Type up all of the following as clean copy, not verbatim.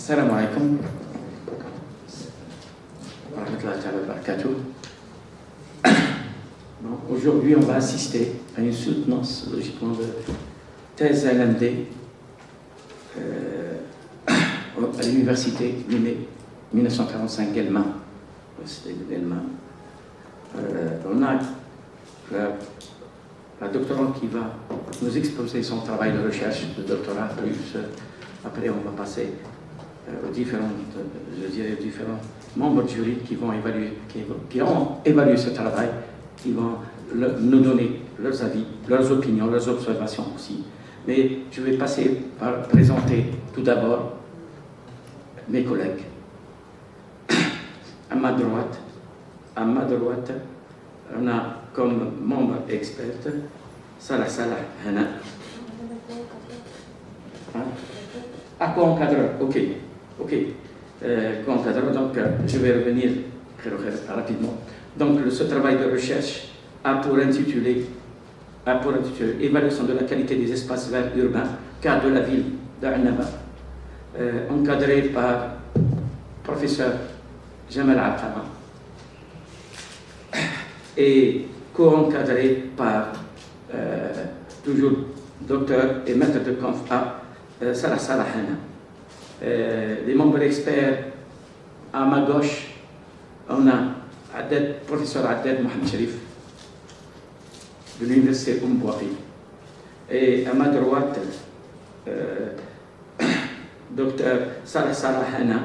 Salam alaikum. Aujourd'hui, on va assister à une soutenance, logiquement, de thèse LMD à l'université 1945 Guelma. On a la doctorante qui va nous exposer son travail de recherche de doctorat, plus après on va passer aux différents membres du jury qui vont évaluer, qui ont évalué ce travail, qui vont nous donner leurs avis, leurs opinions, leurs observations aussi. Mais je vais passer par présenter tout d'abord mes collègues. À ma droite, on a comme membre experte Salah Hana. Co-encadreur, ok. Co-encadreur, donc je vais revenir rapidement. Donc ce travail de recherche a pour intitulé Évaluation de la qualité des espaces verts urbains, cas de la ville d'Annaba, encadré par professeur Jamal Aqama et co-encadré par toujours docteur et maître de conf à Salah Hana. Les membres experts à ma gauche, on a professeur Aded Mohamed Sharif de l'université Bouari, et à ma droite docteur Salah Hana,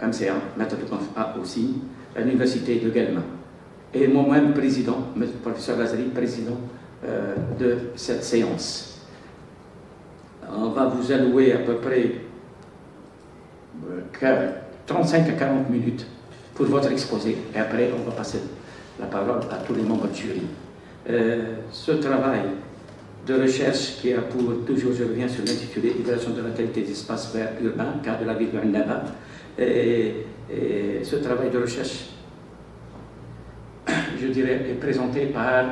MCA, maître de conf A aussi, à l'université de Guelma, et moi-même président, le professeur Lazari, président de cette séance. On va vous allouer à peu près 35 à 40 minutes pour votre exposé, et après on va passer la parole à tous les membres du jury. Ce travail de recherche qui a pour, toujours je reviens sur l'intitulé, Évaluation de la qualité des espaces verts urbains, cas de la ville de Annaba, et ce travail de recherche, je dirais, est présenté par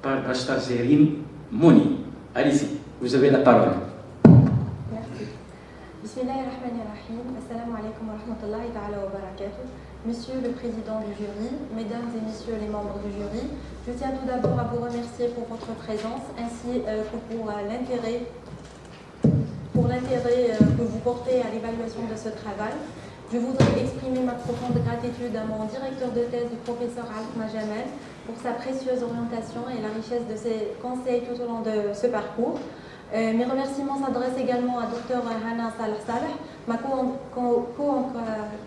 Bashtar Zerim Mouni. Allez-y, vous avez la parole. Merci. Bismillahirrahmanirrahim. Assalamu alaikum wa rahmatullahi ta'ala wa barakatuh. Monsieur le président du jury, mesdames et messieurs les membres du jury, je tiens tout d'abord à vous remercier pour votre présence ainsi que pour l'intérêt que vous portez à l'évaluation de ce travail. Je voudrais exprimer ma profonde gratitude à mon directeur de thèse, le professeur Alkma Jamel, pour sa précieuse orientation et la richesse de ses conseils tout au long de ce parcours. Mes remerciements s'adressent également à Dr Hana Salah, ma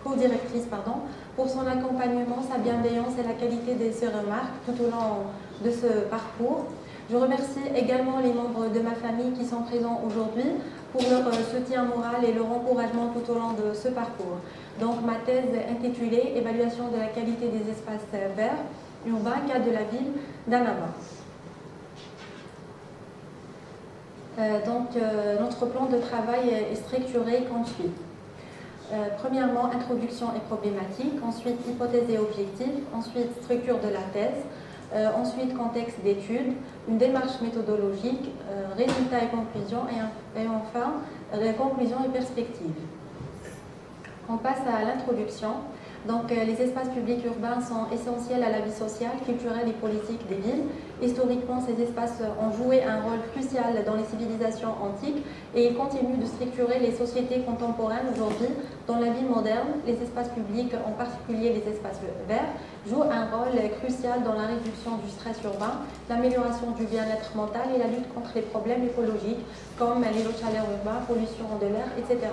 co-directrice, pour son accompagnement, sa bienveillance et la qualité de ses remarques tout au long de ce parcours. Je remercie également les membres de ma famille qui sont présents aujourd'hui pour leur soutien moral et leur encouragement tout au long de ce parcours. Donc ma thèse intitulée Évaluation de la qualité des espaces verts urbains, cas de la ville d'Annaba. Notre plan de travail est structuré comme suit. Premièrement, introduction et problématique, ensuite hypothèse et objectif, ensuite structure de la thèse, ensuite contexte d'étude, une démarche méthodologique, résultats et conclusions, et enfin conclusions et perspectives. On passe à l'introduction. Donc, les espaces publics urbains sont essentiels à la vie sociale, culturelle et politique des villes. Historiquement, ces espaces ont joué un rôle crucial dans les civilisations antiques et ils continuent de structurer les sociétés contemporaines aujourd'hui. Dans la vie moderne, les espaces publics, en particulier les espaces verts, jouent un rôle crucial dans la réduction du stress urbain, l'amélioration du bien-être mental et la lutte contre les problèmes écologiques comme les lots de chaleur urbains, pollution de l'air, etc.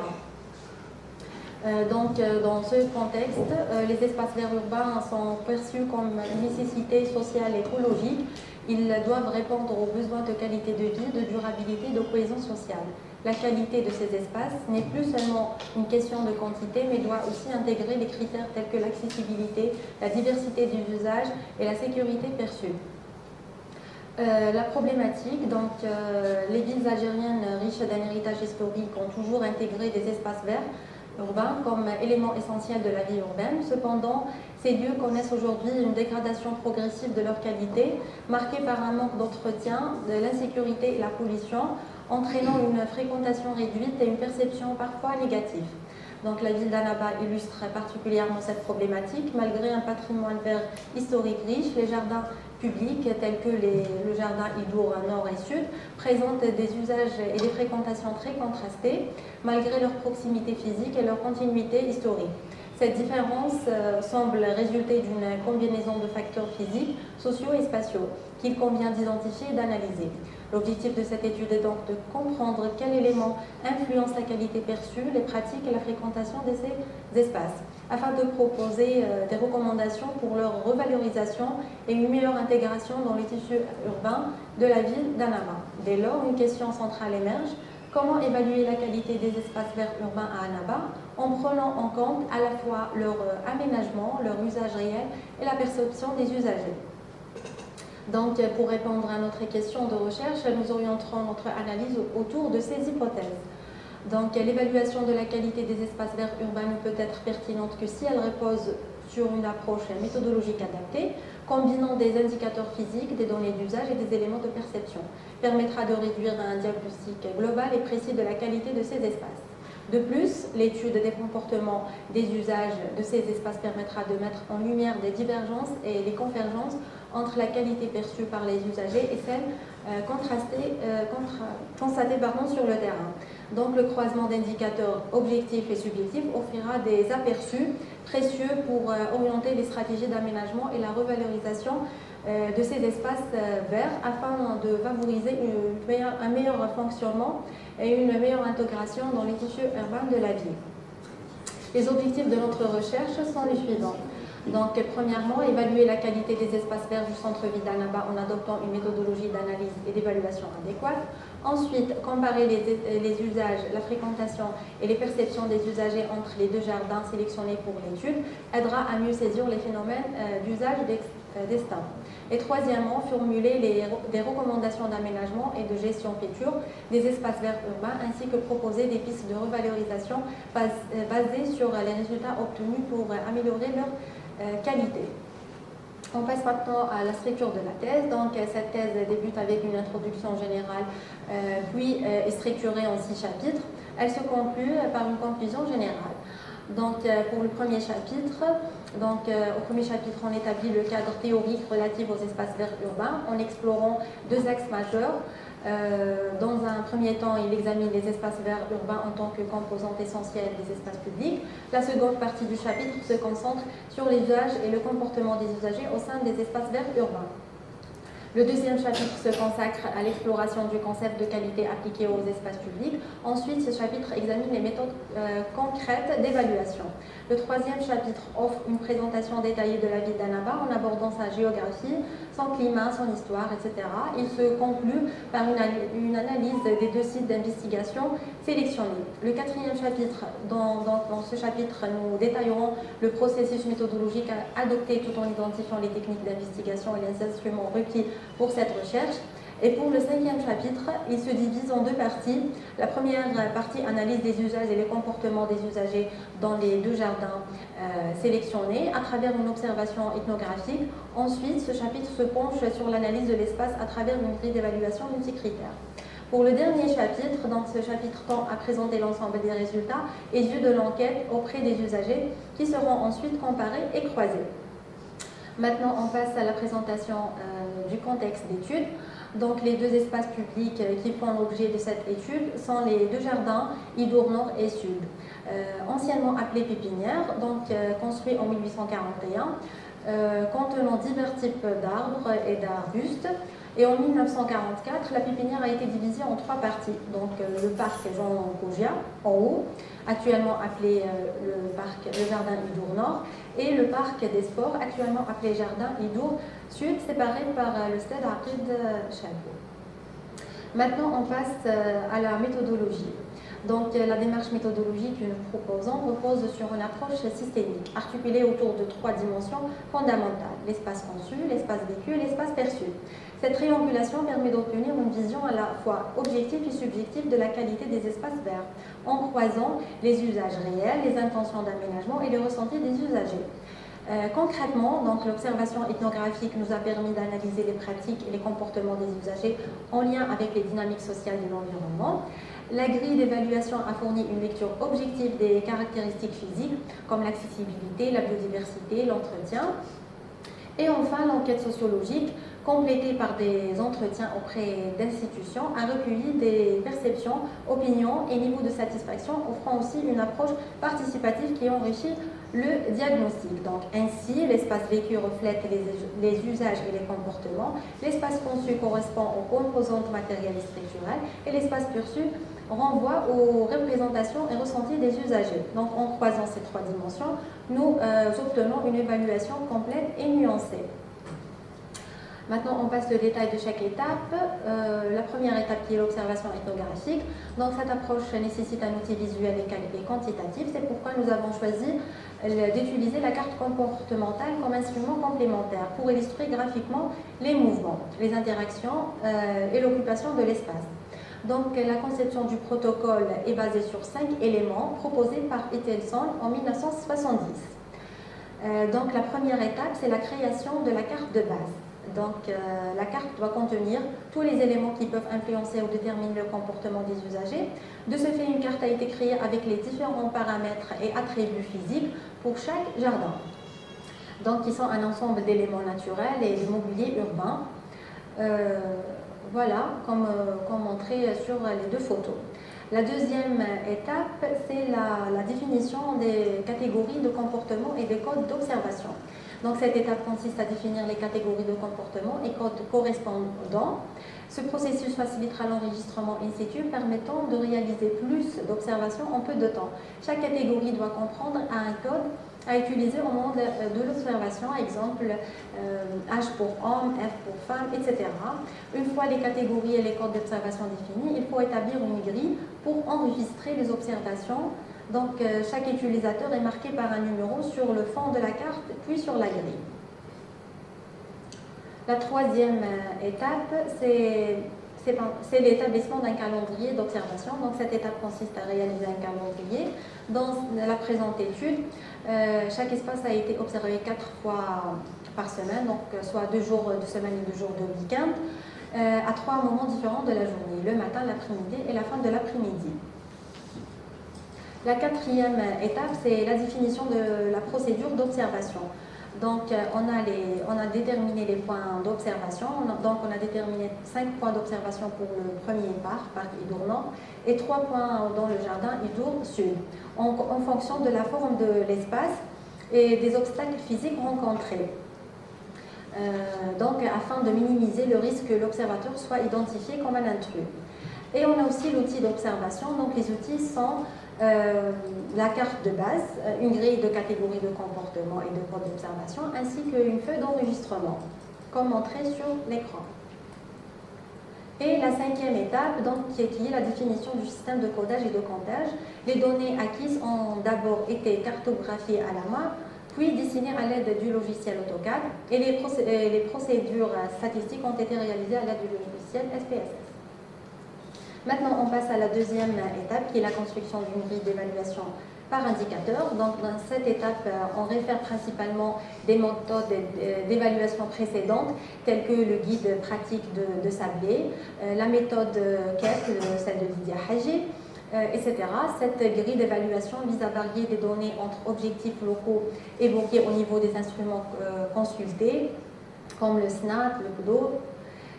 Dans ce contexte, les espaces verts urbains sont perçus comme une nécessité sociale et écologique. Ils doivent répondre aux besoins de qualité de vie, de durabilité, de cohésion sociale. La qualité de ces espaces n'est plus seulement une question de quantité, mais doit aussi intégrer les critères tels que l'accessibilité, la diversité des usages et la sécurité perçue. La problématique, les villes algériennes riches d'un héritage historique ont toujours intégré des espaces verts urbains comme élément essentiel de la vie urbaine. Cependant, ces lieux connaissent aujourd'hui une dégradation progressive de leur qualité, marquée par un manque d'entretien, de l'insécurité et la pollution. entraînant une fréquentation réduite et une perception parfois négative. Donc la ville d'Annaba illustre particulièrement cette problématique. Malgré un patrimoine vert historique riche, les jardins publics tels que le jardin Idour nord et sud présentent des usages et des fréquentations très contrastées malgré leur proximité physique et leur continuité historique. Cette différence semble résulter d'une combinaison de facteurs physiques, sociaux et spatiaux qu'il convient d'identifier et d'analyser. L'objectif de cette étude est donc de comprendre quel élément influence la qualité perçue, les pratiques et la fréquentation de ces espaces, afin de proposer des recommandations pour leur revalorisation et une meilleure intégration dans les tissus urbains de la ville d'Annaba. Dès lors, une question centrale émerge. Comment évaluer la qualité des espaces verts urbains à Annaba en prenant en compte à la fois leur aménagement, leur usage réel et la perception des usagers? Donc, pour répondre à notre question de recherche, nous orienterons notre analyse autour de ces hypothèses. Donc, l'évaluation de la qualité des espaces verts urbains ne peut être pertinente que si elle repose sur une approche méthodologique adaptée, combinant des indicateurs physiques, des données d'usage et des éléments de perception, permettra de réduire à un diagnostic global et précis de la qualité de ces espaces. De plus, l'étude des comportements des usages de ces espaces permettra de mettre en lumière des divergences et les convergences entre la qualité perçue par les usagers et celle constatée sur le terrain. Donc, le croisement d'indicateurs objectifs et subjectifs offrira des aperçus précieux pour orienter les stratégies d'aménagement et la revalorisation de ces espaces verts afin de favoriser un meilleur fonctionnement et une meilleure intégration dans les tissus urbains de la ville. Les objectifs de notre recherche sont les suivants. Donc, premièrement, évaluer la qualité des espaces verts du centre-ville d'Annaba en adoptant une méthodologie d'analyse et d'évaluation adéquate. Ensuite, comparer les usages, la fréquentation et les perceptions des usagers entre les deux jardins sélectionnés pour l'étude aidera à mieux saisir les phénomènes d'usage d'estin. Et troisièmement, formuler des recommandations d'aménagement et de gestion future des espaces verts urbains ainsi que proposer des pistes de revalorisation basées sur les résultats obtenus pour améliorer leur qualité. On passe maintenant à la structure de la thèse. Donc, cette thèse débute avec une introduction générale, puis est structurée en 6 chapitres. Elle se conclut par une conclusion générale. Donc, pour le premier chapitre, au premier chapitre, on établit le cadre théorique relatif aux espaces verts urbains en explorant 2 axes majeurs. Dans un premier temps, il examine les espaces verts urbains en tant que composante essentielle des espaces publics. La seconde partie du chapitre se concentre sur les usages et le comportement des usagers au sein des espaces verts urbains. Le deuxième chapitre se consacre à l'exploration du concept de qualité appliqué aux espaces publics. Ensuite, ce chapitre examine les méthodes concrètes d'évaluation. Le troisième chapitre offre une présentation détaillée de la ville d'Annaba en abordant sa géographie, son climat, son histoire, etc. Il se conclut par une analyse des 2 sites d'investigation sélectionnés. Le quatrième chapitre, dans ce chapitre, nous détaillerons le processus méthodologique adopté tout en identifiant les techniques d'investigation et les instruments requis pour cette recherche. Et pour le 5e chapitre, il se divise en 2 parties. La première partie analyse des usages et les comportements des usagers dans les 2 jardins sélectionnés à travers une observation ethnographique. Ensuite, ce chapitre se penche sur l'analyse de l'espace à travers une grille d'évaluation multicritères. Pour le dernier chapitre, donc ce chapitre tend à présenter l'ensemble des résultats et issus de l'enquête auprès des usagers qui seront ensuite comparés et croisés. Maintenant, on passe à la présentation du contexte d'étude. Donc, les 2 espaces publics qui font l'objet de cette étude sont les 2 jardins, Idour Nord et Sud. Anciennement appelés pépinières, donc construits en 1841, contenant divers types d'arbres et d'arbustes. Et en 1944, la pépinière a été divisée en 3 parties. Donc, le parc Jean Gaugia, en haut, actuellement appelé le jardin Idour Nord, et le parc des sports, actuellement appelé jardin Idour Sud, séparé par le stade Aqid Chalbo. Maintenant, on passe à la méthodologie. Donc, la démarche méthodologique que nous proposons repose sur une approche systémique, articulée autour de 3 dimensions fondamentales: l'espace conçu, l'espace vécu et l'espace perçu. Cette triangulation permet d'obtenir une vision à la fois objective et subjective de la qualité des espaces verts, en croisant les usages réels, les intentions d'aménagement et les ressentis des usagers. Concrètement, donc l'observation ethnographique nous a permis d'analyser les pratiques et les comportements des usagers en lien avec les dynamiques sociales de l'environnement. La grille d'évaluation a fourni une lecture objective des caractéristiques physiques comme l'accessibilité, la biodiversité, l'entretien. Et enfin, l'enquête sociologique, complétée par des entretiens auprès d'institutions, a recueilli des perceptions, opinions et niveaux de satisfaction, offrant aussi une approche participative qui enrichit le diagnostic. Donc, ainsi, l'espace vécu reflète les usages et les comportements, l'espace conçu correspond aux composantes matérielles et structurelles, et l'espace perçu renvoie aux représentations et ressentis des usagers. Donc, en croisant ces trois dimensions, nous obtenons une évaluation complète et nuancée. Maintenant, on passe le détail de chaque étape. La première étape qui est l'observation ethnographique. Donc, cette approche nécessite un outil visuel et quantitatif. C'est pourquoi nous avons choisi d'utiliser la carte comportementale comme instrument complémentaire pour illustrer graphiquement les mouvements, les interactions et l'occupation de l'espace. Donc, la conception du protocole est basée sur 5 éléments proposés par Etelson en 1970. Donc, la première étape, c'est la création de la carte de base. Donc, la carte doit contenir tous les éléments qui peuvent influencer ou déterminer le comportement des usagers. De ce fait, une carte a été créée avec les différents paramètres et attributs physiques pour chaque jardin. Donc, qui sont un ensemble d'éléments naturels et de mobilier urbain. Voilà, comme montré sur les deux photos. La deuxième étape, c'est la définition des catégories de comportement et des codes d'observation. Donc, cette étape consiste à définir les catégories de comportement et codes correspondants. Ce processus facilitera l'enregistrement in situ, permettant de réaliser plus d'observations en peu de temps. Chaque catégorie doit comprendre un code à utiliser au moment de l'observation, exemple H pour homme, F pour femme, etc. Une fois les catégories et les codes d'observation définis, il faut établir une grille pour enregistrer les observations. Donc, chaque utilisateur est marqué par un numéro sur le fond de la carte, puis sur la grille. La troisième étape, c'est l'établissement d'un calendrier d'observation. Donc, cette étape consiste à réaliser un calendrier. Dans la présente étude, chaque espace a été observé 4 fois par semaine, donc soit 2 jours de semaine et 2 jours de week-end, à 3 moments différents de la journée, le matin, l'après-midi et la fin de l'après-midi. La quatrième étape, c'est la définition de la procédure d'observation. Donc, on a déterminé les points d'observation. Donc, on a déterminé 5 points d'observation pour le premier parc Idour Nord, et 3 points dans le jardin Idour Sud, en fonction de la forme de l'espace et des obstacles physiques rencontrés. Donc, afin de minimiser le risque que l'observateur soit identifié comme un intrus. Et on a aussi l'outil d'observation. Donc, les outils sont la carte de base, une grille de catégories de comportement et de codes d'observation, ainsi qu'une feuille d'enregistrement, comme montré sur l'écran. Et la cinquième étape, donc, qui est la définition du système de codage et de comptage. Les données acquises ont d'abord été cartographiées à la main, puis dessinées à l'aide du logiciel AutoCAD, et les procédures statistiques ont été réalisées à l'aide du logiciel SPSS. Maintenant, on passe à la deuxième étape, qui est la construction d'une grille d'évaluation par indicateur. Donc, dans cette étape, on réfère principalement des méthodes d'évaluation précédentes, telles que le guide pratique de Sablé, la méthode KEP, celle de Lydia Haji, etc. Cette grille d'évaluation vise à varier des données entre objectifs locaux évoqués au niveau des instruments consultés, comme le SNAP, le CDO,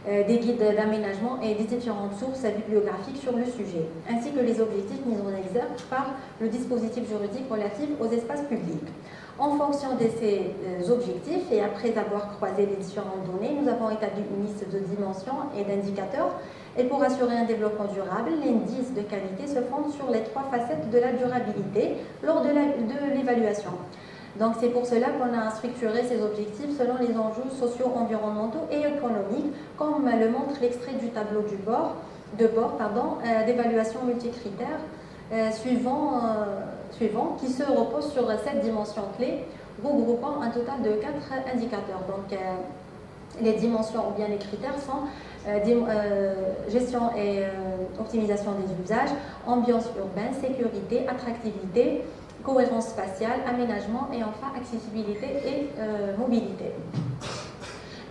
des guides d'aménagement et des différentes sources bibliographiques sur le sujet, ainsi que les objectifs mis en exergue par le dispositif juridique relatif aux espaces publics. En fonction de ces objectifs et après avoir croisé les différentes données, nous avons établi une liste de dimensions et d'indicateurs. Et pour assurer un développement durable, l'indice de qualité se fonde sur les 3 facettes de la durabilité lors de l'évaluation. Donc, c'est pour cela qu'on a structuré ces objectifs selon les enjeux sociaux, environnementaux et économiques, comme le montre l'extrait du tableau de bord d'évaluation multicritères suivant, qui se repose sur 7 dimensions clés, regroupant un total de 4 indicateurs. Donc, les dimensions ou bien les critères sont gestion et optimisation des usages, ambiance urbaine, sécurité, attractivité, cohérence spatiale, aménagement et enfin accessibilité et mobilité.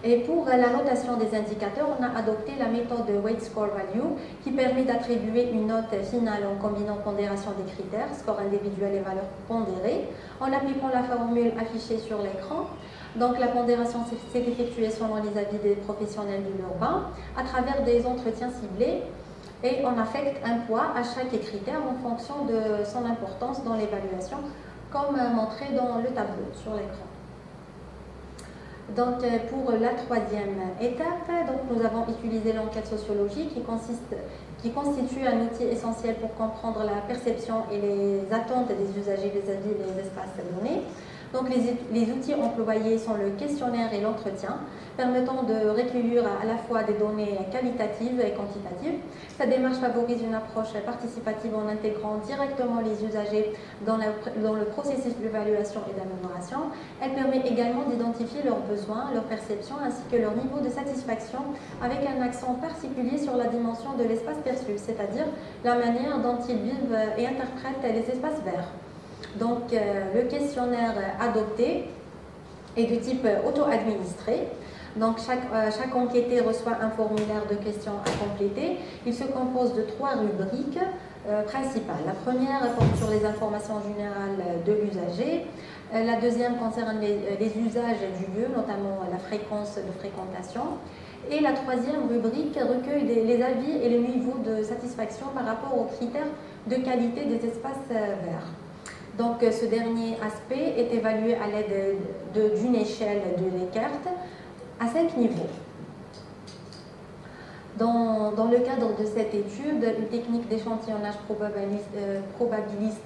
Et pour la notation des indicateurs, on a adopté la méthode de Weight Score Value qui permet d'attribuer une note finale en combinant pondération des critères, score individuel et valeur pondérée, en appliquant la formule affichée sur l'écran. Donc la pondération s'est effectuée selon les avis des professionnels de l'urbain à travers des entretiens ciblés et on affecte un poids à chaque critère en fonction de son importance dans l'évaluation, comme montré dans le tableau sur l'écran. Donc, pour la troisième étape, nous avons utilisé l'enquête sociologique qui constitue un outil essentiel pour comprendre la perception et les attentes des usagers vis-à-vis des espaces donnés. Donc, les outils employés sont le questionnaire et l'entretien, permettant de recueillir à la fois des données qualitatives et quantitatives. Cette démarche favorise une approche participative en intégrant directement les usagers dans le processus d'évaluation et d'amélioration. Elle permet également d'identifier leurs besoins, leurs perceptions ainsi que leur niveau de satisfaction avec un accent particulier sur la dimension de l'espace perçu, c'est-à-dire la manière dont ils vivent et interprètent les espaces verts. Donc, le questionnaire adopté est de type auto-administré. Donc, chaque enquêté reçoit un formulaire de questions à compléter. Il se compose de 3 rubriques principales. La première porte sur les informations générales de l'usager. La deuxième concerne les usages du lieu, notamment la fréquence de fréquentation. Et la troisième rubrique recueille les avis et le niveau de satisfaction par rapport aux critères de qualité des espaces verts. Donc, ce dernier aspect est évalué à l'aide d'une échelle de Likert à 5 niveaux. Dans le cadre de cette étude, une technique d'échantillonnage probabiliste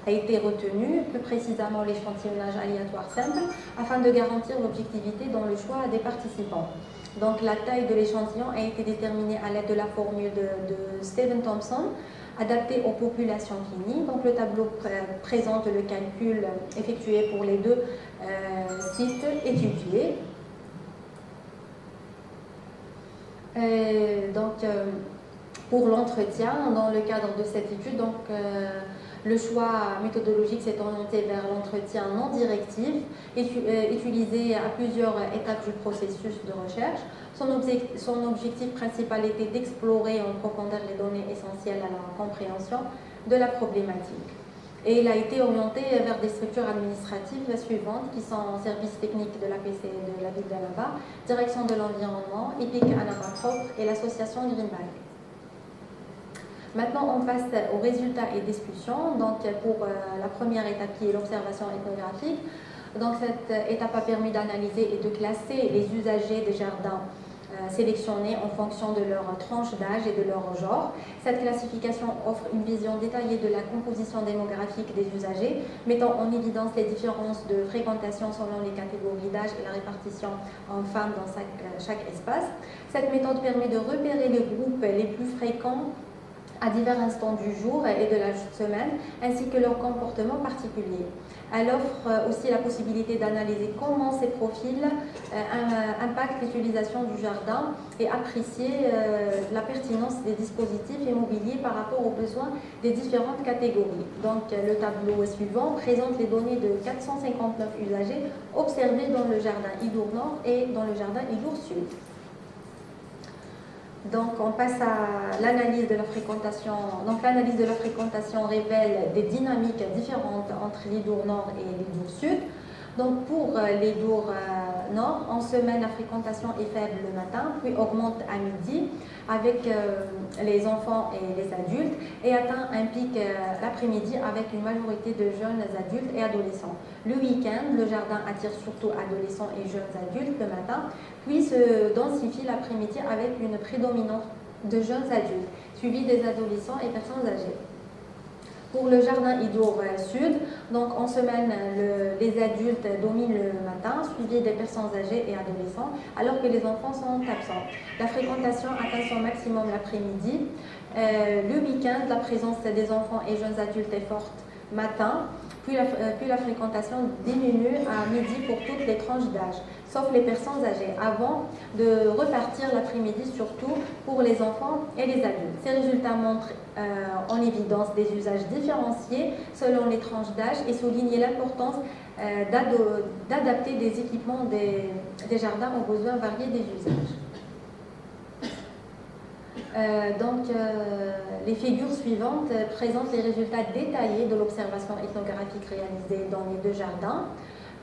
a été retenue, plus précisément l'échantillonnage aléatoire simple, afin de garantir l'objectivité dans le choix des participants. Donc, la taille de l'échantillon a été déterminée à l'aide de la formule de Stephen Thompson, adapté aux populations cliniques. Donc, le tableau présente le calcul effectué pour les 2 sites étudiés. Pour l'entretien, dans le cadre de cette étude, le choix méthodologique s'est orienté vers l'entretien non directif, utilisé à plusieurs étapes du processus de recherche. Son objectif principal était d'explorer en profondeur les données essentielles à la compréhension de la problématique. Et il a été orienté vers des structures administratives suivantes qui sont services techniques de l'APC de la ville d'Annaba, direction de l'environnement, EPIC Annaba Propre et l'association Greenbank. Maintenant, on passe aux résultats et discussions. Donc, pour la première étape qui est l'observation ethnographique, donc cette étape a permis d'analyser et de classer les usagers des jardins sélectionnés en fonction de leur tranche d'âge et de leur genre. Cette classification offre une vision détaillée de la composition démographique des usagers, mettant en évidence les différences de fréquentation selon les catégories d'âge et la répartition en femmes dans chaque espace. Cette méthode permet de repérer les groupes les plus fréquents à divers instants du jour et de la semaine, ainsi que leur comportement particulier. Elle offre aussi la possibilité d'analyser comment ces profils impactent l'utilisation du jardin et apprécier la pertinence des dispositifs immobiliers par rapport aux besoins des différentes catégories. Donc, le tableau suivant présente les données de 459 usagers observés dans le jardin Idour Nord et dans le jardin Idour Sud. Donc, on passe à l'analyse de la fréquentation. Donc, l'analyse de la fréquentation révèle des dynamiques différentes entre l'Idour Nord et l'Idour Sud. Donc, pour l'Idour Nord, en semaine, la fréquentation est faible le matin, puis augmente à midi avec les enfants et les adultes et atteint un pic l'après-midi avec une majorité de jeunes adultes et adolescents. Le week-end, le jardin attire surtout adolescents et jeunes adultes le matin, puis se densifie l'après-midi avec une prédominance de jeunes adultes, suivis des adolescents et personnes âgées. Pour le jardin Idour Sud, donc en semaine, les adultes dominent le matin, suivis des personnes âgées et adolescents, alors que les enfants sont absents. La fréquentation atteint son maximum l'après-midi. Le week-end, la présence des enfants et jeunes adultes est forte matin, puis la fréquentation diminue à midi pour toutes les tranches d'âge, sauf les personnes âgées, avant de repartir l'après-midi, surtout pour les enfants et les adultes. Ces résultats montrent en évidence des usages différenciés selon les tranches d'âge et soulignent l'importance d'adapter des équipements des jardins aux besoins variés des usages. Les figures suivantes présentent les résultats détaillés de l'observation ethnographique réalisée dans les deux jardins,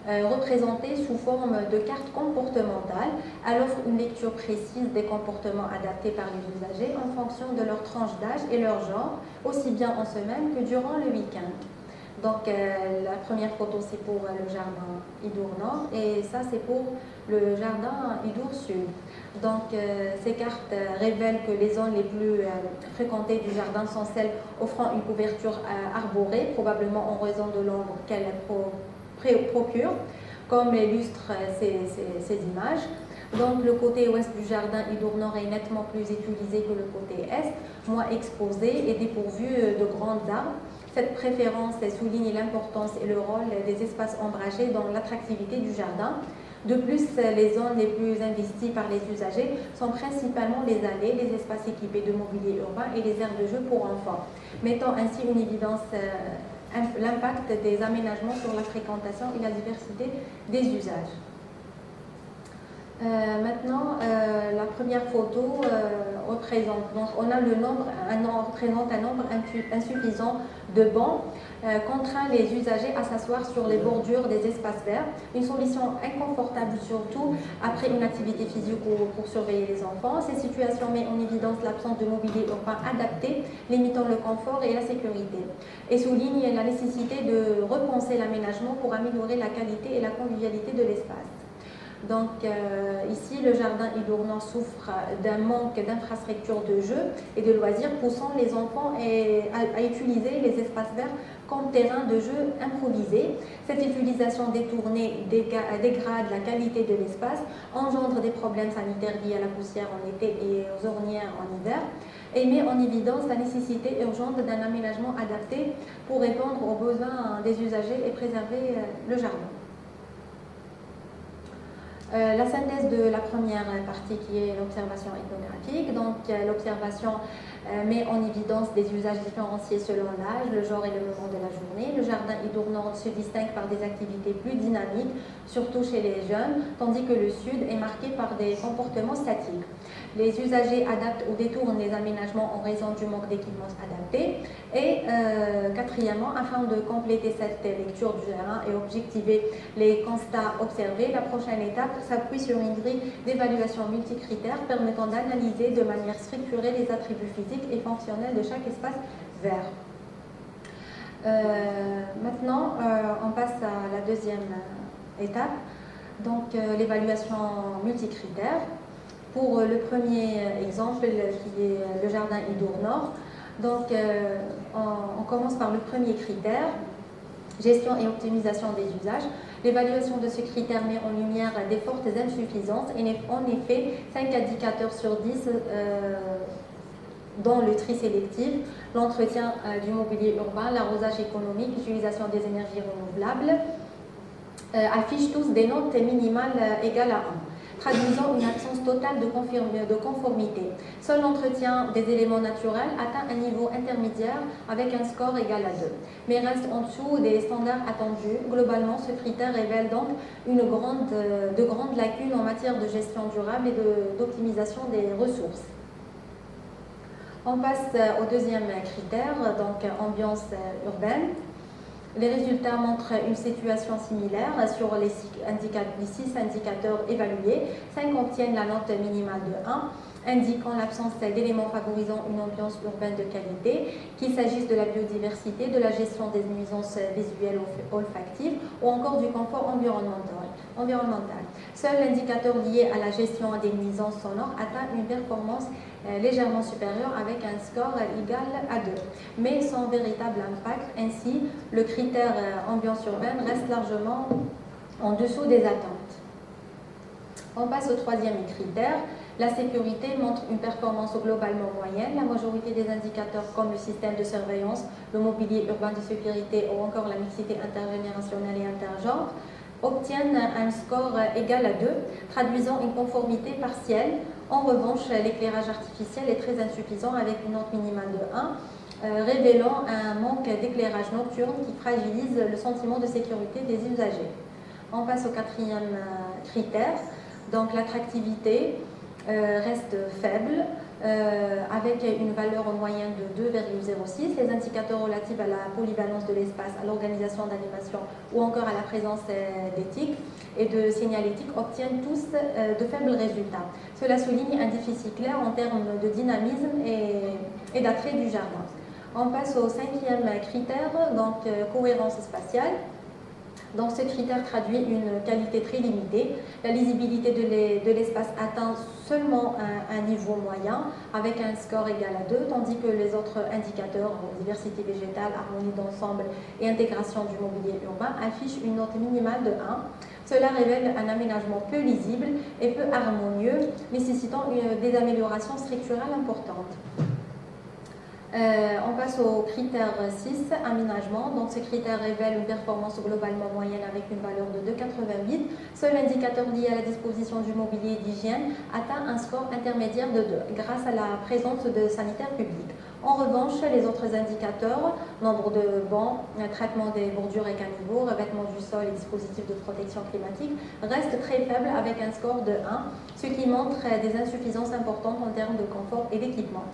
représentée sous forme de cartes comportementales. Elle offre une lecture précise des comportements adaptés par les usagers en fonction de leur tranche d'âge et leur genre, aussi bien en semaine que durant le week-end. Donc la première photo c'est pour le jardin Idour Nord et ça c'est pour le jardin Idour Sud. Donc ces cartes révèlent que les zones les plus fréquentées du jardin sont celles offrant une couverture arborée, probablement en raison de l'ombre qu'elle procure, comme illustrent ces images. Donc le côté ouest du jardin Idour Nord est nettement plus utilisé que le côté est, moins exposé et dépourvu de grands arbres. Cette préférence souligne l'importance et le rôle des espaces ombragés dans l'attractivité du jardin. De plus, les zones les plus investies par les usagers sont principalement les allées, les espaces équipés de mobilier urbain et les aires de jeu pour enfants, mettant ainsi en évidence l'impact des aménagements sur la fréquentation et la diversité des usages. Maintenant, la première photo représente, donc on a représente un nombre insuffisant de bancs, contraint les usagers à s'asseoir sur les bordures des espaces verts, une solution inconfortable surtout après une activité physique ou pour surveiller les enfants. Cette situation met en évidence l'absence de mobilier urbain adapté, limitant le confort et la sécurité, et souligne la nécessité de repenser l'aménagement pour améliorer la qualité et la convivialité de l'espace. Donc ici, le jardin Idour Nord souffre d'un manque d'infrastructures de jeu et de loisirs, poussant les enfants à utiliser les espaces verts comme terrain de jeu improvisé. Cette utilisation détournée dégrade la qualité de l'espace, engendre des problèmes sanitaires liés à la poussière en été et aux ornières en hiver, et met en évidence la nécessité urgente d'un aménagement adapté pour répondre aux besoins des usagers et préserver le jardin. La synthèse de la première partie qui est l'observation ethnographique. Donc l'observation met en évidence des usages différenciés selon l'âge, le genre et le moment de la journée. Le jardin Idour Nord se distingue par des activités plus dynamiques, surtout chez les jeunes, tandis que le sud est marqué par des comportements statiques. Les usagers adaptent ou détournent les aménagements en raison du manque d'équipements adaptés. Et quatrièmement, afin de compléter cette lecture du terrain et objectiver les constats observés, la prochaine étape s'appuie sur une grille d'évaluation multicritères permettant d'analyser de manière structurée les attributs physiques et fonctionnels de chaque espace vert. Maintenant, on passe à la deuxième étape, donc l'évaluation multicritère. Pour le premier exemple, qui est le jardin Idour Nord, donc on commence par le premier critère, gestion et optimisation des usages. L'évaluation de ce critère met en lumière des fortes insuffisances et en effet 5 indicateurs sur 10 dont le tri sélectif, l'entretien du mobilier urbain, l'arrosage économique, l'utilisation des énergies renouvelables, affichent tous des notes minimales égales à 1. Traduisant une absence totale de conformité. Seul l'entretien des éléments naturels atteint un niveau intermédiaire avec un score égal à 2, mais reste en dessous des standards attendus. Globalement, ce critère révèle donc de grandes lacunes en matière de gestion durable et d'optimisation des ressources. On passe au deuxième critère, donc ambiance urbaine. Les résultats montrent une situation similaire sur les 6 indicateurs évalués. 5 obtiennent la note minimale de 1, indiquant l'absence d'éléments favorisant une ambiance urbaine de qualité, qu'il s'agisse de la biodiversité, de la gestion des nuisances visuelles olfactives ou encore du confort environnemental. Seul l'indicateur lié à la gestion des nuisances sonores atteint une performance légèrement supérieure avec un score égal à 2, mais sans véritable impact. Ainsi, le critère ambiance urbaine reste largement en dessous des attentes. On passe au troisième critère, La sécurité montre une performance globalement moyenne. La majorité des indicateurs comme le système de surveillance, le mobilier urbain de sécurité ou encore la mixité intergénérationnelle et intergenre obtiennent un score égal à 2, traduisant une conformité partielle. En revanche, l'éclairage artificiel est très insuffisant avec une note minimale de 1, révélant un manque d'éclairage nocturne qui fragilise le sentiment de sécurité des usagers. On passe au quatrième critère. Donc l'attractivité reste faible, avec une valeur moyenne de 2,06. Les indicateurs relatifs à la polyvalence de l'espace, à l'organisation d'animation ou encore à la présence d'éthique et de signalétique obtiennent tous de faibles résultats. Cela souligne un déficit clair en termes de dynamisme et d'attrait du jardin. On passe au cinquième critère, donc cohérence spatiale. Donc ce critère traduit une qualité très limitée. La lisibilité de l'espace atteint seulement un niveau moyen avec un score égal à 2, tandis que les autres indicateurs, diversité végétale, harmonie d'ensemble et intégration du mobilier urbain, affichent une note minimale de 1. Cela révèle un aménagement peu lisible et peu harmonieux, nécessitant des améliorations structurelles importantes. On passe au critère 6, aménagement. Donc ce critère révèle une performance globalement moyenne avec une valeur de 2,88. Seul indicateur lié à la disposition du mobilier d'hygiène atteint un score intermédiaire de 2 grâce à la présence de sanitaires publics. En revanche, les autres indicateurs, nombre de bancs, traitement des bordures et caniveaux, revêtement du sol et dispositifs de protection climatique, restent très faibles avec un score de 1, ce qui montre des insuffisances importantes en termes de confort et d'équipement.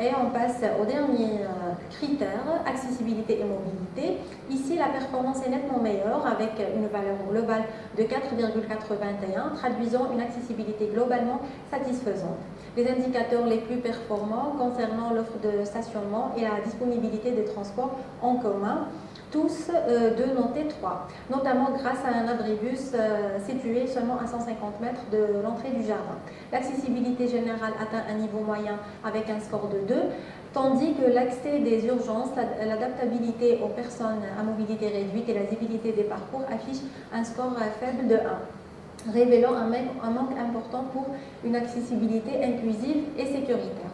Et on passe au dernier critère, accessibilité et mobilité. Ici, la performance est nettement meilleure avec une valeur globale de 4,81, traduisant une accessibilité globalement satisfaisante. Les indicateurs les plus performants concernant l'offre de stationnement et la disponibilité des transports en commun, tous de noter 3, notamment grâce à un abribus situé seulement à 150 mètres de l'entrée du jardin. L'accessibilité générale atteint un niveau moyen avec un score de 2, tandis que l'accès des urgences, l'adaptabilité aux personnes à mobilité réduite et la visibilité des parcours affichent un score faible de 1, révélant un manque important pour une accessibilité inclusive et sécuritaire.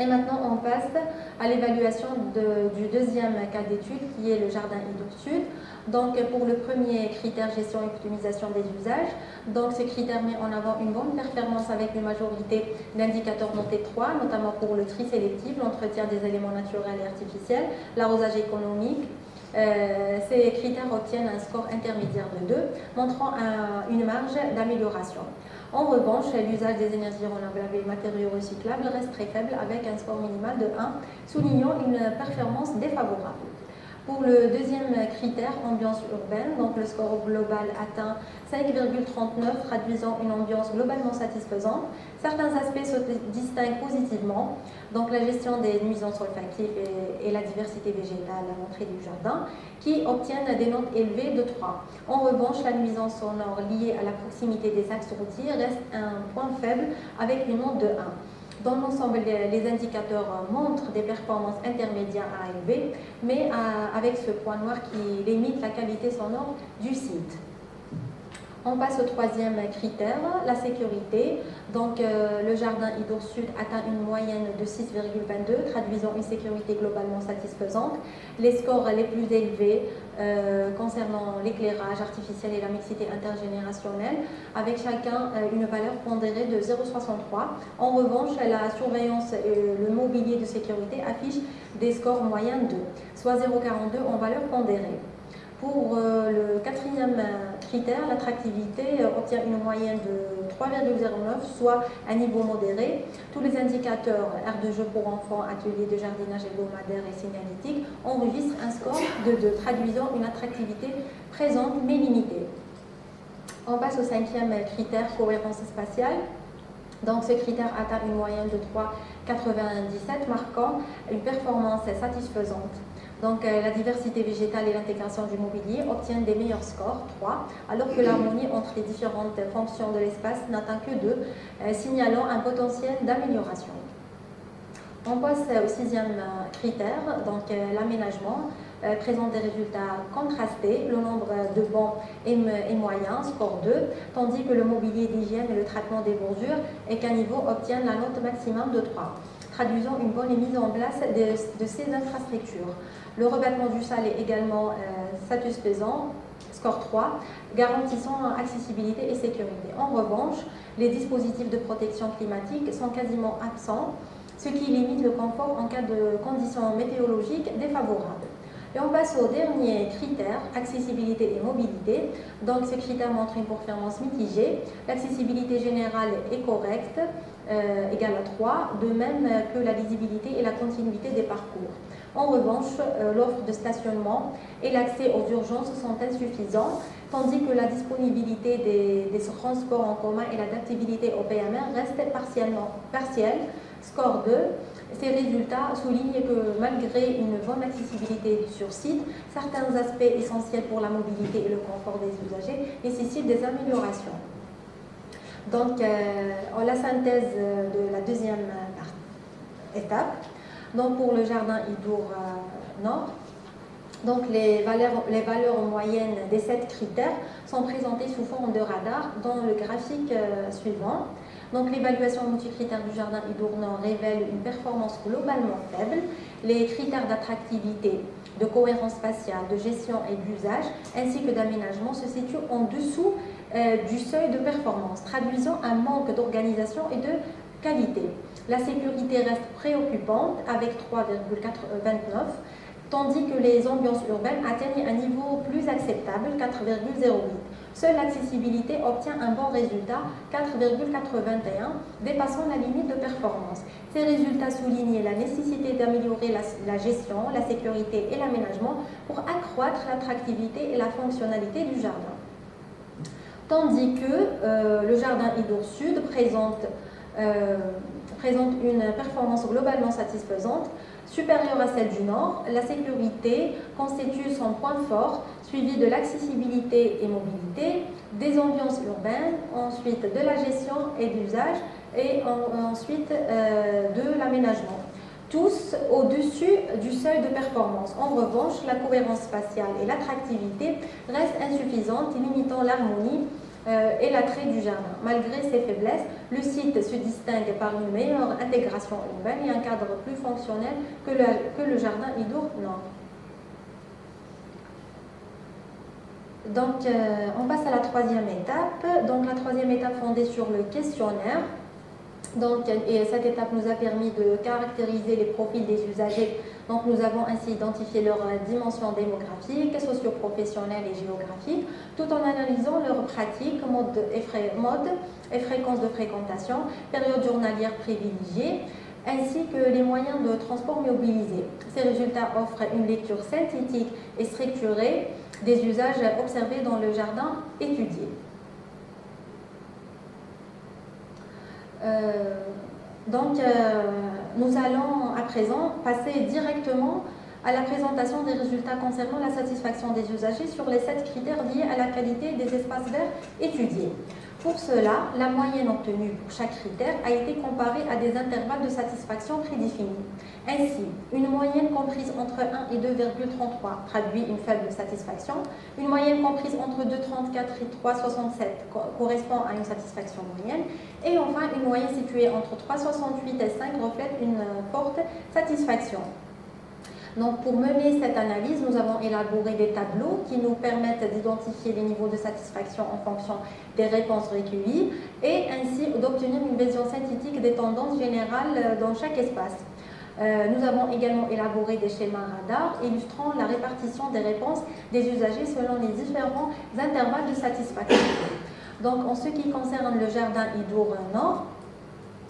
Et maintenant, on passe à l'évaluation du deuxième cas d'étude qui est le jardin Idour-Sud. Donc, pour le premier critère, gestion et optimisation des usages, donc ce critère met en avant une bonne performance avec une majorité d'indicateurs notés 3, notamment pour le tri sélectif, l'entretien des éléments naturels et artificiels, l'arrosage économique. Ces critères obtiennent un score intermédiaire de 2, montrant une marge d'amélioration. En revanche, l'usage des énergies renouvelables et matériaux recyclables reste très faible avec un score minimal de 1, soulignant une performance défavorable. Pour le deuxième critère, ambiance urbaine, donc le score global atteint 5,39, traduisant une ambiance globalement satisfaisante. Certains aspects se distinguent positivement, donc la gestion des nuisances olfactives et la diversité végétale à l'entrée du jardin, qui obtiennent des notes élevées de 3. En revanche, la nuisance sonore liée à la proximité des axes routiers reste un point faible avec une note de 1. Dans l'ensemble, les indicateurs montrent des performances intermédiaires à élevées, mais avec ce point noir qui limite la qualité sonore du site. On passe au troisième critère, la sécurité. Donc, le jardin Idour-Sud atteint une moyenne de 6,22, traduisant une sécurité globalement satisfaisante. Les scores les plus élevés concernant l'éclairage artificiel et la mixité intergénérationnelle, avec chacun une valeur pondérée de 0,63. En revanche, la surveillance et le mobilier de sécurité affichent des scores moyens 2, soit 0,42 en valeur pondérée. Pour le quatrième critère, l'attractivité obtient une moyenne de 3,09, soit un niveau modéré. Tous les indicateurs, aires de jeu pour enfants, ateliers de jardinage hebdomadaire et signalétique, enregistrent un score de 2, traduisant une attractivité présente mais limitée. On passe au cinquième critère, cohérence spatiale. Donc ce critère atteint une moyenne de 3,97, marquant une performance satisfaisante. Donc la diversité végétale et l'intégration du mobilier obtiennent des meilleurs scores, 3, alors que l'harmonie entre les différentes fonctions de l'espace n'atteint que 2, signalant un potentiel d'amélioration. On passe au sixième critère, donc l'aménagement. présente des résultats contrastés. Le nombre de bancs est moyen, score 2, tandis que le mobilier d'hygiène et le traitement des bordures et qu'un niveau obtient la note maximum de 3, traduisant une bonne mise en place de ces infrastructures. Le revêtement du sol est également satisfaisant, score 3, garantissant accessibilité et sécurité. En revanche, les dispositifs de protection climatique sont quasiment absents, ce qui limite le confort en cas de conditions météorologiques défavorables. Et on passe au dernier critère, accessibilité et mobilité. Donc ce critère montre une performance mitigée. L'accessibilité générale est correcte, égale à 3, de même que la lisibilité et la continuité des parcours. En revanche, l'offre de stationnement et l'accès aux urgences sont insuffisants, tandis que la disponibilité des transports en commun et l'adaptabilité au PMR restent partielles. Score 2, ces résultats soulignent que malgré une bonne accessibilité sur site, certains aspects essentiels pour la mobilité et le confort des usagers nécessitent des améliorations. Donc, la synthèse de la deuxième étape. Donc, pour le jardin Idour Nord, donc les valeurs moyennes des 7 critères sont présentées sous forme de radar dans le graphique suivant. Donc, l'évaluation multicritère du jardin Idour Nord révèle une performance globalement faible. Les critères d'attractivité, de cohérence spatiale, de gestion et d'usage, ainsi que d'aménagement se situent en dessous du seuil de performance, traduisant un manque d'organisation et de qualité. La sécurité reste préoccupante avec 3,29, tandis que les ambiances urbaines atteignent un niveau plus acceptable, 4,08. Seule l'accessibilité obtient un bon résultat, 4,81, dépassant la limite de performance. Ces résultats soulignent la nécessité d'améliorer la gestion, la sécurité et l'aménagement pour accroître l'attractivité et la fonctionnalité du jardin. Tandis que le jardin Idour Sud présente une performance globalement satisfaisante, supérieure à celle du Nord. La sécurité constitue son point fort, suivi de l'accessibilité et mobilité, des ambiances urbaines, ensuite de la gestion et d'usage, et ensuite de l'aménagement. Tous au-dessus du seuil de performance. En revanche, la cohérence spatiale et l'attractivité restent insuffisantes, limitant l'harmonie et l'attrait du jardin. Malgré ses faiblesses, le site se distingue par une meilleure intégration urbaine et un cadre plus fonctionnel que le jardin Idour Nord. Donc, on passe à la troisième étape. Donc, la troisième étape fondée sur le questionnaire. Donc, et cette étape nous a permis de caractériser les profils des usagers. Donc, nous avons ainsi identifié leurs dimensions démographiques, socio-professionnelles et géographiques, tout en analysant leurs pratiques, mode et fréquence de fréquentation, période journalière privilégiée, ainsi que les moyens de transport mobilisés. Ces résultats offrent une lecture synthétique et structurée des usages observés dans le jardin étudié. Nous allons à présent passer directement à la présentation des résultats concernant la satisfaction des usagers sur les 7 critères liés à la qualité des espaces verts étudiés. Pour cela, la moyenne obtenue pour chaque critère a été comparée à des intervalles de satisfaction prédéfinis. Ainsi, une moyenne comprise entre 1 et 2,33 traduit une faible satisfaction. Une moyenne comprise entre 2,34 et 3,67 correspond à une satisfaction moyenne. Et enfin, une moyenne située entre 3,68 et 5 reflète une forte satisfaction. Donc, pour mener cette analyse, nous avons élaboré des tableaux qui nous permettent d'identifier les niveaux de satisfaction en fonction des réponses recueillies et ainsi d'obtenir une vision synthétique des tendances générales dans chaque espace. Nous avons également élaboré des schémas radars illustrant la répartition des réponses des usagers selon les différents intervalles de satisfaction. Donc, en ce qui concerne le jardin Idour Nord,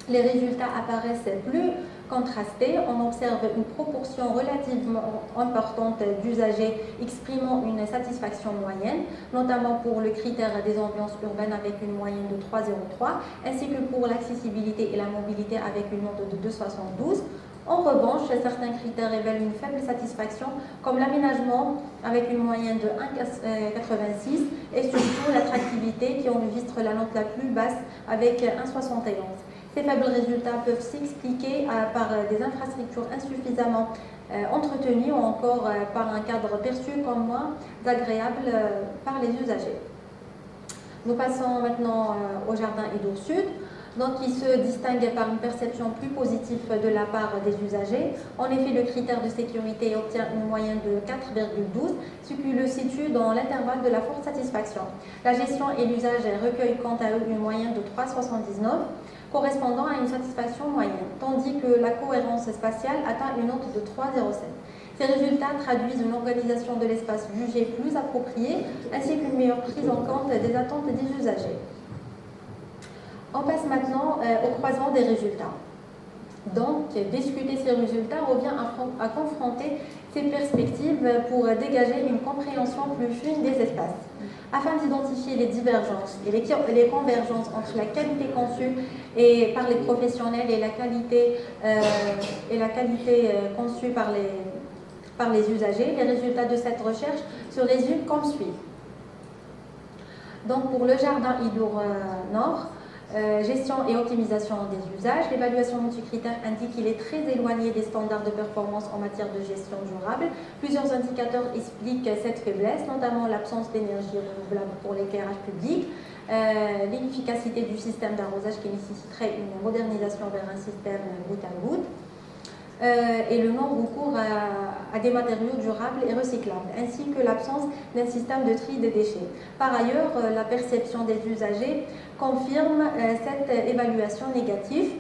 les résultats apparaissent plus contrastés. On observe une proportion relativement importante d'usagers exprimant une satisfaction moyenne, notamment pour le critère des ambiances urbaines avec une moyenne de 3,03, ainsi que pour l'accessibilité et la mobilité avec une note de 2,72. En revanche, certains critères révèlent une faible satisfaction, comme l'aménagement avec une moyenne de 1,86 et surtout l'attractivité qui enregistre la note la plus basse avec 1,71. Ces faibles résultats peuvent s'expliquer par des infrastructures insuffisamment entretenu ou encore par un cadre perçu comme moins agréable par les usagers. Nous passons maintenant au jardin Idour Sud. Donc, il se distingue par une perception plus positive de la part des usagers. En effet, le critère de sécurité obtient une moyenne de 4,12, ce qui le situe dans l'intervalle de la forte satisfaction. La gestion et l'usage recueillent quant à eux une moyenne de 3,79, correspondant à une satisfaction moyenne, tandis que la cohérence spatiale atteint une note de 3,07. Ces résultats traduisent une organisation de l'espace jugée plus appropriée, ainsi qu'une meilleure prise en compte des attentes des usagers. On passe maintenant au croisement des résultats. Donc, discuter ces résultats revient à confronter ces perspectives pour dégager une compréhension plus fine des espaces. Afin d'identifier les divergences et les convergences entre la qualité conçue par les professionnels et la qualité conçue par les usagers, les résultats de cette recherche se résument comme suit. Donc, pour le jardin Idour Nord, gestion et optimisation des usages. L'évaluation multicritère indique qu'il est très éloigné des standards de performance en matière de gestion durable. Plusieurs indicateurs expliquent cette faiblesse, notamment l'absence d'énergie renouvelable pour l'éclairage public, l'inefficacité du système d'arrosage qui nécessiterait une modernisation vers un système goutte à goutte, et le non-recours à des matériaux durables et recyclables, ainsi que l'absence d'un système de tri des déchets. Par ailleurs, la perception des usagers confirme cette évaluation négative.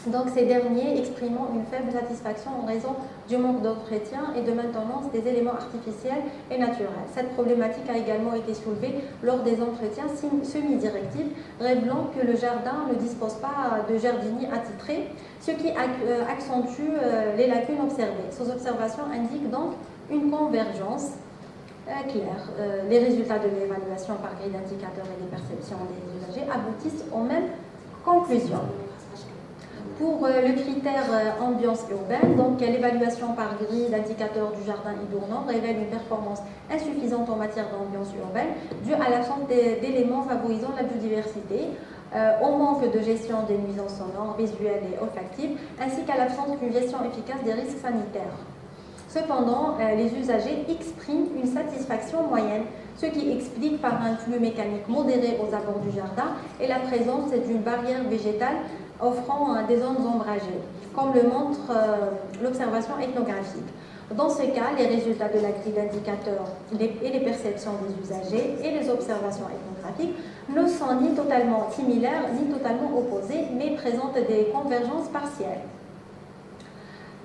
Donc, ces derniers exprimant une faible satisfaction en raison du manque d'entretien et de maintenance des éléments artificiels et naturels. Cette problématique a également été soulevée lors des entretiens semi-directifs, révélant que le jardin ne dispose pas de jardinier attitré, ce qui accentue les lacunes observées. Ces observations indiquent donc une convergence claire. Les résultats de l'évaluation par grille d'indicateurs et les perceptions des usagers aboutissent aux mêmes conclusions. Pour le critère ambiance urbaine, donc l'évaluation par grille d'indicateurs du jardin Idour Nord révèle une performance insuffisante en matière d'ambiance urbaine due à l'absence d'éléments favorisant la biodiversité, au manque de gestion des nuisances sonores, visuelles et olfactives, ainsi qu'à l'absence d'une gestion efficace des risques sanitaires. Cependant, les usagers expriment une satisfaction moyenne, ce qui explique par un flux mécanique modéré aux abords du jardin et la présence d'une barrière végétale offrant des zones ombragées, comme le montre l'observation ethnographique. Dans ce cas, les résultats de la grille d'indicateurs et les perceptions des usagers et les observations ethnographiques ne sont ni totalement similaires ni totalement opposés, mais présentent des convergences partielles.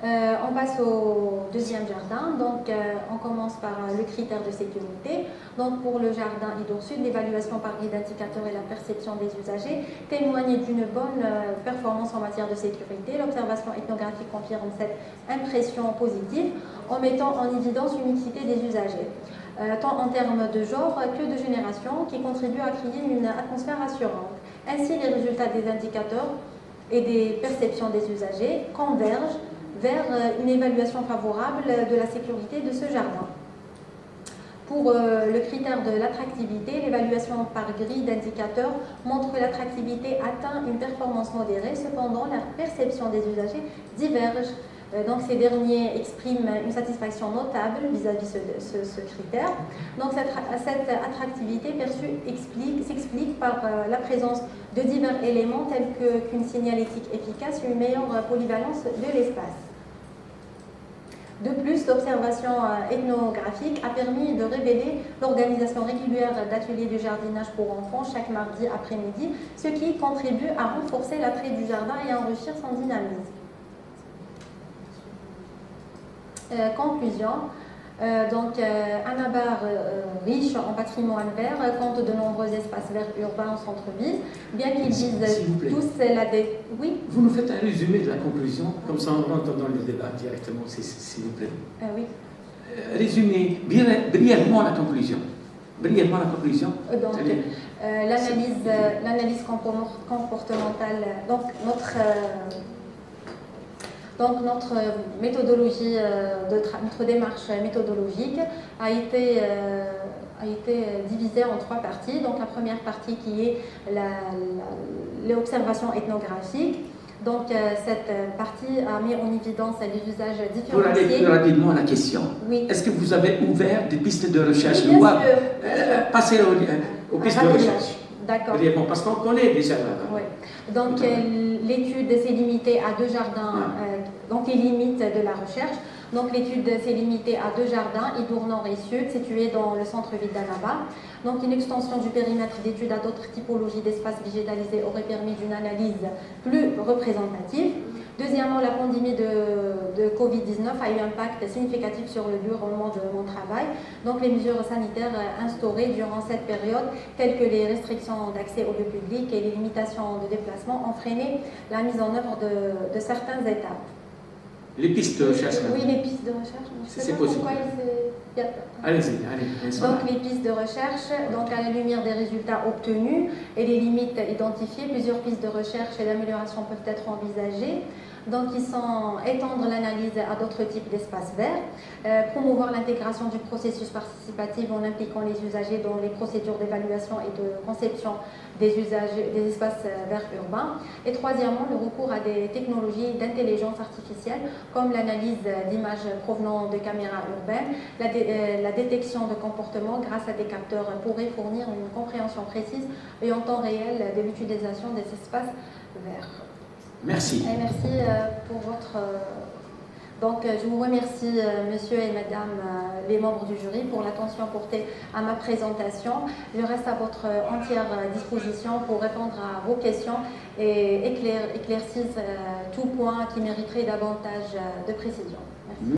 On passe au deuxième jardin. Donc, on commence par le critère de sécurité. Donc, pour le jardin Idour Sud, l'évaluation par grille d'indicateurs et la perception des usagers témoignent d'une bonne performance en matière de sécurité. L'observation ethnographique confirme cette impression positive en mettant en évidence une mixité des usagers, tant en termes de genre que de génération, qui contribuent à créer une atmosphère rassurante. Ainsi, les résultats des indicateurs et des perceptions des usagers convergent vers une évaluation favorable de la sécurité de ce jardin. Pour le critère de l'attractivité, l'évaluation par grille d'indicateurs montre que l'attractivité atteint une performance modérée, cependant la perception des usagers diverge. Donc ces derniers expriment une satisfaction notable vis-à-vis de ce critère. Donc cette attractivité perçue s'explique par la présence de divers éléments tels qu'une signalétique efficace et une meilleure polyvalence de l'espace. De plus, l'observation ethnographique a permis de révéler l'organisation régulière d'ateliers de jardinage pour enfants chaque mardi après-midi, ce qui contribue à renforcer l'attrait du jardin et à enrichir son dynamisme. Conclusion. Anabar, riche en patrimoine vert, compte de nombreux espaces verts urbains en centre-ville, bien qu'ils disent tous la Oui. Vous nous faites un résumé de la conclusion, comme ça on rentre dans le débat directement, s'il vous plaît. Oui. Résumez brièvement la conclusion. Brièvement la conclusion. L'analyse comportementale, notre méthodologie, notre démarche méthodologique a été divisée en 3 parties. Donc la première partie qui est l'observation ethnographique. Donc cette partie a mis en évidence les usages Pour aller différenciés. plus rapidement à la question, Oui. est-ce que vous avez ouvert des pistes de recherche Oui, bien louables? sûr. Passez aux pistes de Rapidement. recherche. D'accord. Brièvement, parce qu'on connaît déjà. Oui. Donc l'étude s'est limitée à 2 jardins, donc les limites de la recherche. Donc l'étude s'est limitée à 2 jardins, Idour Nord et Sud, situés dans le centre-ville d'Annaba. Donc une extension du périmètre d'étude à d'autres typologies d'espaces végétalisés aurait permis d'une analyse plus représentative. Deuxièmement, la pandémie de Covid-19 a eu un impact significatif sur le déroulement de mon travail. Donc les mesures sanitaires instaurées durant cette période, telles que les restrictions d'accès au lieu public et les limitations de déplacement, ont freiné la mise en œuvre de certaines étapes. Les pistes de recherche. Oui, les pistes de recherche. C'est possible. Allez-y, allez. Donc les pistes de recherche, donc à la lumière des résultats obtenus et des limites identifiées, plusieurs pistes de recherche et d'amélioration peuvent être envisagées. Donc ils sont étendre l'analyse à d'autres types d'espaces verts, promouvoir l'intégration du processus participatif en impliquant les usagers dans les procédures d'évaluation et de conception des espaces verts urbains. Et troisièmement, le recours à des technologies d'intelligence artificielle comme l'analyse d'images provenant de caméras urbaines, la détection de comportements grâce à des capteurs pourrait fournir une compréhension précise et en temps réel de l'utilisation des espaces verts. Merci. Et merci pour votre... Donc, je vous remercie, monsieur et madame les membres du jury, pour l'attention portée à ma présentation. Je reste à votre entière disposition pour répondre à vos questions et éclaircir tout point qui mériterait davantage de précision. Merci.